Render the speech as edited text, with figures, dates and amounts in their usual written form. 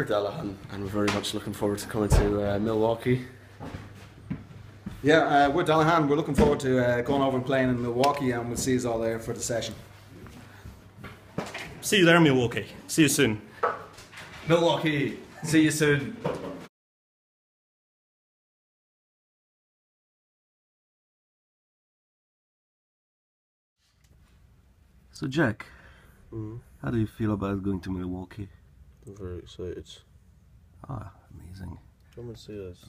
we're Dallahan, and we're very much looking forward to coming to Milwaukee. Yeah, we're Dallahan. We're looking forward to going over and playing in Milwaukee, and we'll see you all there for the session. See you there, Milwaukee. See you soon. Milwaukee, see you soon. So Jack, how do you feel about going to Milwaukee? I'm very excited. Ah, amazing. Come and see us.